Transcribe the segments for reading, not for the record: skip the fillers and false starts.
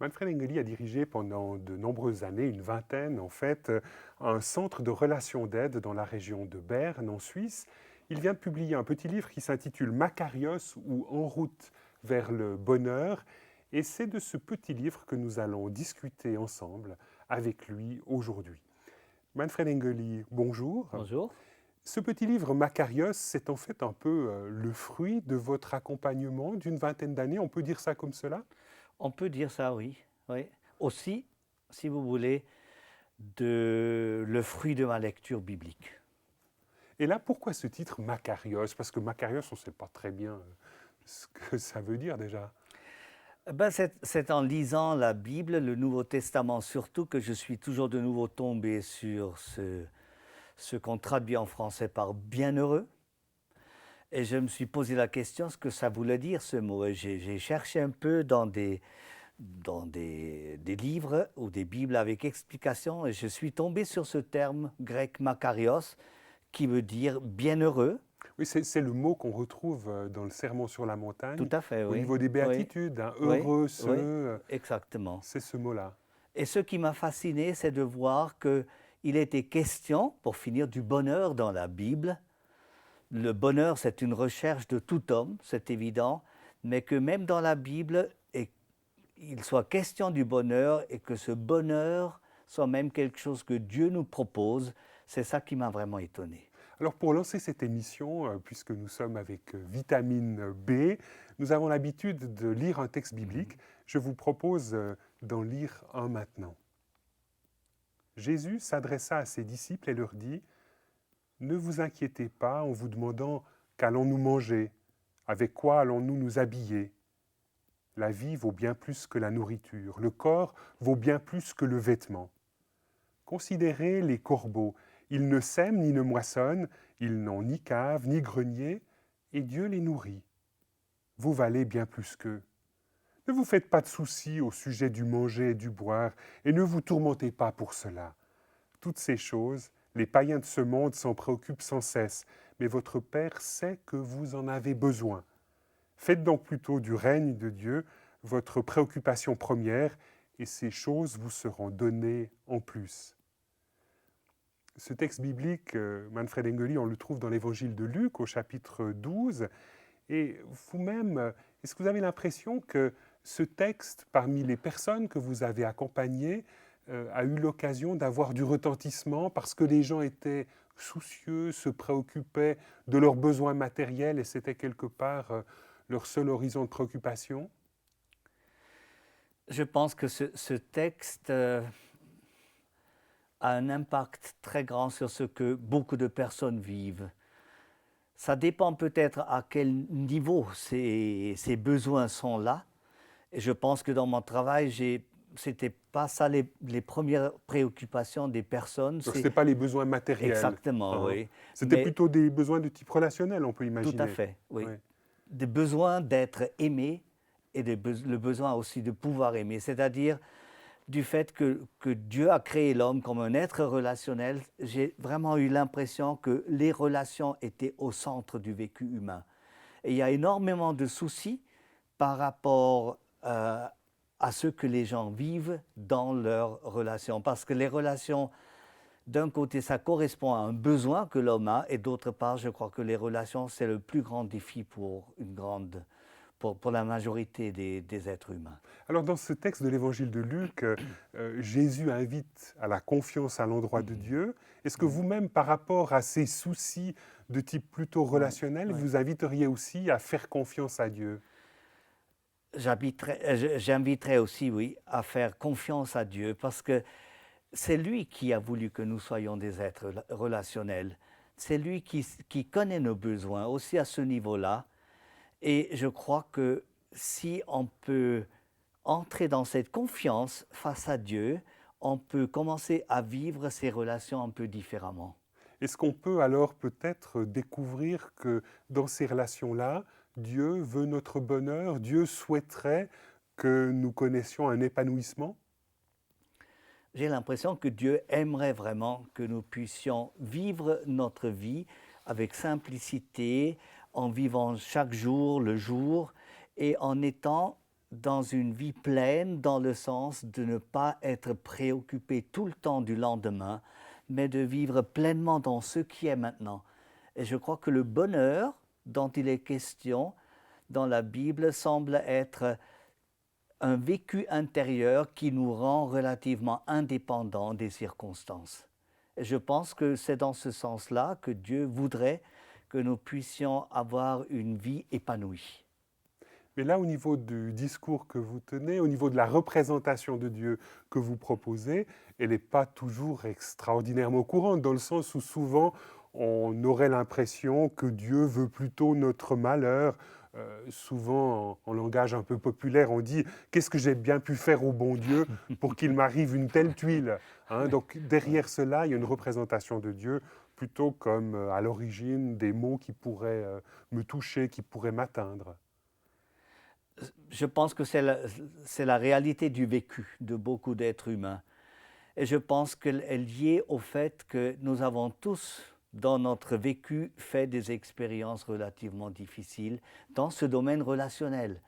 Manfred Engeli a dirigé pendant de nombreuses années, une vingtaine en fait, un centre de relations d'aide dans la région de Berne, en Suisse. Il vient de publier un petit livre qui s'intitule Makarios ou En route vers le bonheur. Et c'est de ce petit livre que nous allons discuter ensemble avec lui aujourd'hui. Manfred Engeli, bonjour. Bonjour. Ce petit livre Makarios, c'est en fait un peu le fruit de votre accompagnement d'une vingtaine d'années, on peut dire ça comme cela? On peut dire ça, oui. Oui. Aussi, si vous voulez, le fruit de ma lecture biblique. Et là, pourquoi ce titre Makarios? Parce que Makarios, on ne sait pas très bien ce que ça veut dire déjà. C'est en lisant la Bible, le Nouveau Testament surtout, que je suis toujours de nouveau tombé sur ce qu'on traduit en français par bienheureux. Et je me suis posé la question ce que ça voulait dire ce mot. Et j'ai cherché un peu dans des livres ou des Bibles avec explication et je suis tombé sur ce terme grec makarios qui veut dire bienheureux. Oui, c'est le mot qu'on retrouve dans le Sermon sur la Tout montagne, à fait, au oui. niveau des Oui, béatitudes, hein, oui, heureux ceux, oui, exactement. c'est ce mot-là. Et ce qui m'a fasciné, c'est de voir qu'il était question, pour finir, du bonheur dans la Bible. Le bonheur, c'est une recherche de tout homme, c'est évident, mais que même dans la Bible, il soit question du bonheur et que ce bonheur soit même quelque chose que Dieu nous propose, c'est ça qui m'a vraiment étonné. Alors pour lancer cette émission, puisque nous sommes avec Vitamine B, nous avons l'habitude de lire un texte biblique. Je vous propose d'en lire un maintenant. Jésus s'adressa à ses disciples et leur dit: Ne vous inquiétez pas en vous demandant qu'allons-nous manger, avec quoi allons-nous nous habiller. La vie vaut bien plus que la nourriture, le corps vaut bien plus que le vêtement. Considérez les corbeaux, ils ne sèment ni ne moissonnent, ils n'ont ni cave ni grenier, et Dieu les nourrit. Vous valez bien plus qu'eux. Ne vous faites pas de soucis au sujet du manger et du boire, et ne vous tourmentez pas pour cela. Toutes ces choses, les païens de ce monde s'en préoccupent sans cesse, mais votre Père sait que vous en avez besoin. Faites donc plutôt du règne de Dieu votre préoccupation première, et ces choses vous seront données en plus. Ce texte biblique, Manfred Engeli, on le trouve dans l'évangile de Luc au chapitre 12. Et vous-même, est-ce que vous avez l'impression que ce texte, parmi les personnes que vous avez accompagnées, a eu l'occasion d'avoir du retentissement parce que les gens étaient soucieux, se préoccupaient de leurs besoins matériels et c'était quelque part leur seul horizon de préoccupation? Je pense que ce texte a un impact très grand sur ce que beaucoup de personnes vivent. Ça dépend peut-être à quel niveau ces besoins sont là. Et je pense que dans mon travail, c'était pas ça les premières préoccupations des personnes. Donc ce C'est n'était pas les besoins matériels. exactement, Hein. oui. C'était Mais plutôt des besoins de type relationnel, on peut tout à imaginer. fait, oui. Ouais. Des besoins d'être aimé et le besoin aussi de pouvoir aimer. C'est-à-dire du fait que Dieu a créé l'homme comme un être relationnel, j'ai vraiment eu l'impression que les relations étaient au centre du vécu humain. Et il y a énormément de soucis par rapport à ce que les gens vivent dans leurs relations. Parce que les relations, d'un côté, ça correspond à un besoin que l'homme a, et d'autre part, je crois que les relations, c'est le plus grand défi pour la majorité des êtres humains. Alors dans ce texte de l'évangile de Luc, Jésus invite à la confiance à l'endroit de Dieu. Est-ce que vous-même, par rapport à ces soucis de type plutôt Ouais, relationnel, ouais. vous inviteriez aussi à faire confiance à Dieu? J'inviterais aussi, oui, à faire confiance à Dieu parce que c'est lui qui a voulu que nous soyons des êtres relationnels. C'est lui qui connaît nos besoins aussi à ce niveau-là. Et je crois que si on peut entrer dans cette confiance face à Dieu, on peut commencer à vivre ces relations un peu différemment. Est-ce qu'on peut alors peut-être découvrir que dans ces relations-là, Dieu veut notre bonheur, Dieu souhaiterait que nous connaissions un épanouissement? J'ai l'impression que Dieu aimerait vraiment que nous puissions vivre notre vie avec simplicité, en vivant chaque jour le jour et en étant dans une vie pleine, dans le sens de ne pas être préoccupé tout le temps du lendemain, mais de vivre pleinement dans ce qui est maintenant. Et je crois que le bonheur dont il est question dans la Bible semble être un vécu intérieur qui nous rend relativement indépendants des circonstances. Et je pense que c'est dans ce sens-là que Dieu voudrait que nous puissions avoir une vie épanouie. Mais là, au niveau du discours que vous tenez, au niveau de la représentation de Dieu que vous proposez, elle n'est pas toujours extraordinairement courante, dans le sens où souvent on aurait l'impression que Dieu veut plutôt notre malheur. Souvent, en langage un peu populaire, on dit « Qu'est-ce que j'ai bien pu faire au bon Dieu pour qu'il m'arrive une telle tuile ?» Donc derrière cela, il y a une représentation de Dieu plutôt comme à l'origine des mots qui pourraient me toucher, qui pourraient m'atteindre. Je pense que c'est la réalité du vécu de beaucoup d'êtres humains. Et je pense qu'elle est liée au fait que nous avons tous, dans notre vécu, fait des expériences relativement difficiles dans ce domaine relationnel.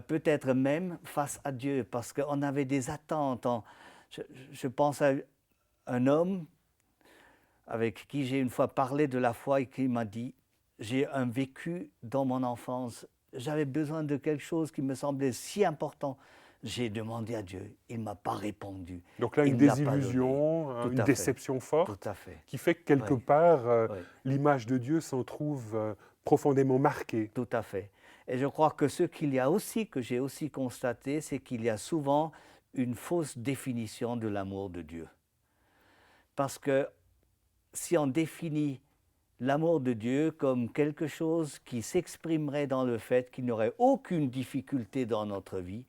Peut-être même face à Dieu, parce qu'on avait des attentes. Je pense à un homme avec qui j'ai une fois parlé de la foi et qui m'a dit « J'ai un vécu dans mon enfance, j'avais besoin de quelque chose qui me semblait si important. J'ai demandé à Dieu, il ne m'a pas répondu. Donc là, il une me l'a pas donné. désillusion, une déception forte, Tout à fait. qui fait que quelque Oui. part, Oui. l'image de Dieu s'en trouve profondément marquée. Tout à fait. Et je crois que ce qu'il y a aussi, que j'ai aussi constaté, c'est qu'il y a souvent une fausse définition de l'amour de Dieu. Parce que si on définit l'amour de Dieu comme quelque chose qui s'exprimerait dans le fait qu'il n'y aurait aucune difficulté dans notre vie,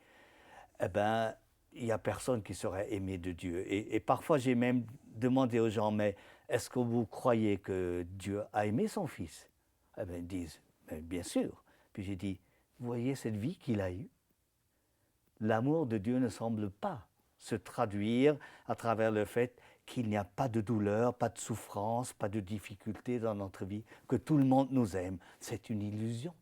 eh bien, il n'y a personne qui serait aimé de Dieu. Et parfois, j'ai même demandé aux gens, mais est-ce que vous croyez que Dieu a aimé son Fils? Eh bien, ils disent, bien sûr. Puis j'ai dit, vous voyez cette vie qu'il a eue? L'amour de Dieu ne semble pas se traduire à travers le fait qu'il n'y a pas de douleur, pas de souffrance, pas de difficulté dans notre vie, que tout le monde nous aime. C'est une illusion.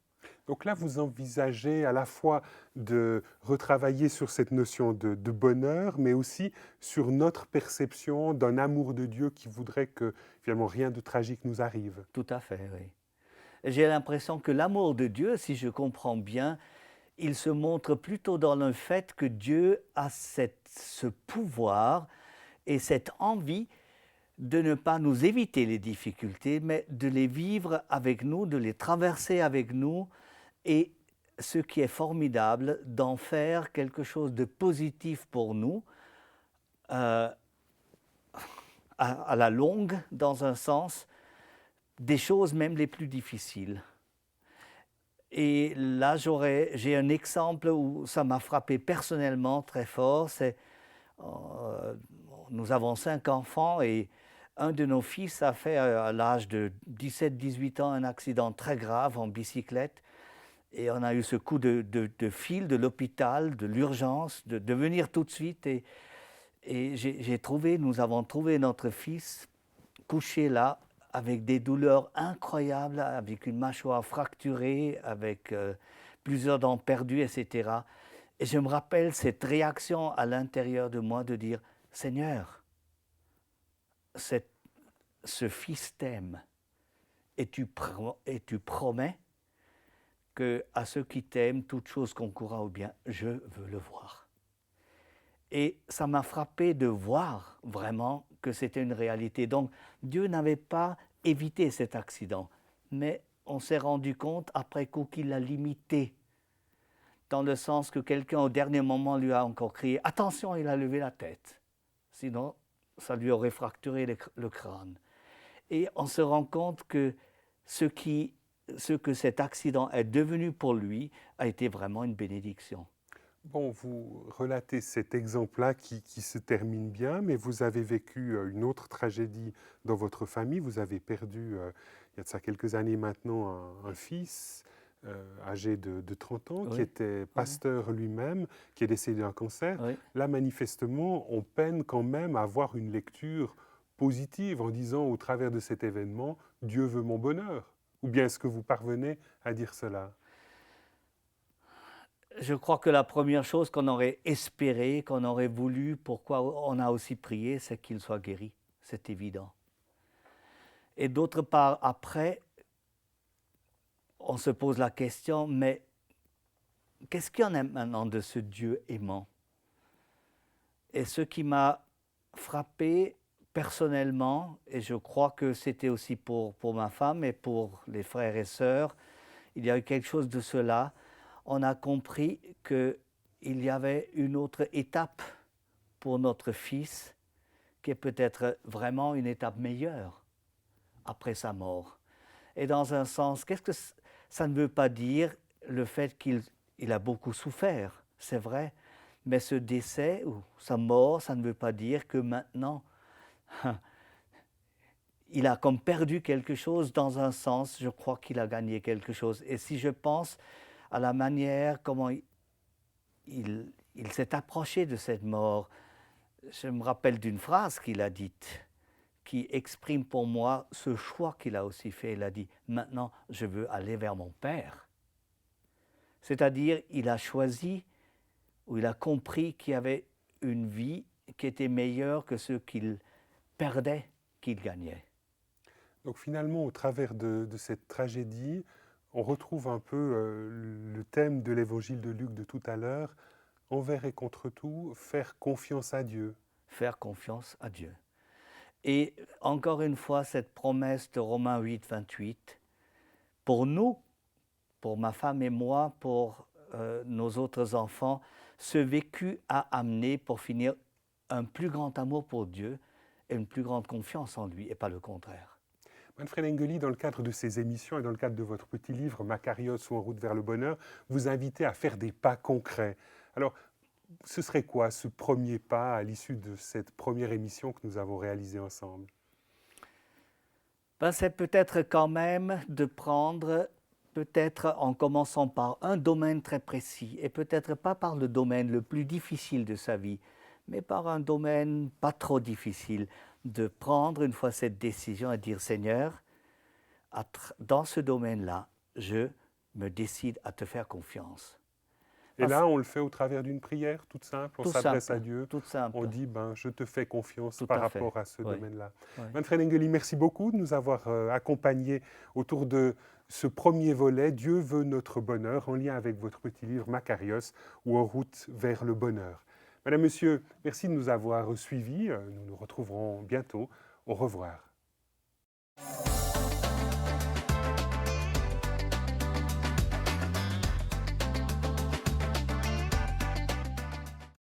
Donc là, vous envisagez à la fois de retravailler sur cette notion de bonheur, mais aussi sur notre perception d'un amour de Dieu qui voudrait que finalement rien de tragique nous arrive. Tout à fait, oui. J'ai l'impression que l'amour de Dieu, si je comprends bien, il se montre plutôt dans le fait que Dieu a ce pouvoir et cette envie de ne pas nous éviter les difficultés, mais de les vivre avec nous, de les traverser avec nous, et ce qui est formidable, d'en faire quelque chose de positif pour nous, à la longue, dans un sens, des choses même les plus difficiles. Et là, j'ai un exemple où ça m'a frappé personnellement très fort. Nous avons 5 enfants et un de nos fils a fait à l'âge de 17-18 ans un accident très grave en bicyclette. Et on a eu ce coup de fil de l'hôpital, de l'urgence, de venir tout de suite. Et nous avons trouvé notre fils couché là, avec des douleurs incroyables, avec une mâchoire fracturée, avec plusieurs dents perdues, etc. Et je me rappelle cette réaction à l'intérieur de moi de dire « Seigneur, ce fils t'aime et tu promets qu'à ceux qui t'aiment, toute chose concourra au bien, je veux le voir. » Et ça m'a frappé de voir vraiment que c'était une réalité. Donc Dieu n'avait pas évité cet accident, mais on s'est rendu compte après coup qu'il l'a limité, dans le sens que quelqu'un au dernier moment lui a encore crié « Attention, il a levé la tête !» Sinon, ça lui aurait fracturé le crâne. Et on se rend compte que ce que cet accident est devenu pour lui a été vraiment une bénédiction. Bon, vous relatez cet exemple-là qui se termine bien, mais vous avez vécu une autre tragédie dans votre famille. Vous avez perdu, il y a de ça quelques années maintenant, un fils âgé de 30 ans, Oui. qui était pasteur lui-même, qui est décédé d'un cancer. Oui. Là, manifestement, on peine quand même à avoir une lecture positive en disant, au travers de cet événement, Dieu veut mon bonheur. Ou bien est-ce que vous parvenez à dire cela? je crois que la première chose qu'on aurait espéré, qu'on aurait voulu, pourquoi on a aussi prié, c'est qu'il soit guéri. C'est évident. Et d'autre part, après, on se pose la question, mais qu'est-ce qu'il y en a maintenant de ce Dieu aimant? Et ce qui m'a frappé personnellement, et je crois que c'était aussi pour ma femme et pour les frères et sœurs, il y a eu quelque chose de cela. On a compris qu'il y avait une autre étape pour notre fils, qui est peut-être vraiment une étape meilleure après sa mort. Et dans un sens, qu'est-ce que ça ne veut pas dire le fait qu'il a beaucoup souffert, c'est vrai, mais ce décès ou sa mort, ça ne veut pas dire que maintenant, il a comme perdu quelque chose. Dans un sens, je crois qu'il a gagné quelque chose. Et si je pense à la manière comment il s'est approché de cette mort, je me rappelle d'une phrase qu'il a dite qui exprime pour moi ce choix qu'il a aussi fait. Il a dit « Maintenant, je veux aller vers mon Père ». C'est-à-dire, il a choisi ou il a compris qu'il y avait une vie qui était meilleure que ce qu'il perdait, qu'il gagnait. Donc finalement, au travers de cette tragédie, on retrouve un peu le thème de l'évangile de Luc de tout à l'heure, envers et contre tout, faire confiance à Dieu. Faire confiance à Dieu. Et encore une fois, cette promesse de Romains 8, 28, pour nous, pour ma femme et moi, pour nos autres enfants, ce vécu a amené, pour finir, un plus grand amour pour Dieu et une plus grande confiance en lui, et pas le contraire. Manfred Engeli, dans le cadre de ces émissions et dans le cadre de votre petit livre « Makarios ou en route vers le bonheur », vous invitez à faire des pas concrets. Alors, ce serait quoi ce premier pas à l'issue de cette première émission que nous avons réalisée ensemble? C'est peut-être quand même de prendre, peut-être en commençant par un domaine très précis, et peut-être pas par le domaine le plus difficile de sa vie, mais par un domaine pas trop difficile, de prendre une fois cette décision et dire « Seigneur, dans ce domaine-là, je me décide à te faire confiance ». Et là, on le fait au travers d'une prière toute simple, on s'adresse à Dieu, on dit je te fais confiance par rapport à ce domaine-là. Oui. Manfred Engeli, merci beaucoup de nous avoir accompagnés autour de ce premier volet, Dieu veut notre bonheur, en lien avec votre petit livre Makarios ou En route vers le bonheur. Madame, Monsieur, merci de nous avoir suivis, nous nous retrouverons bientôt. Au revoir.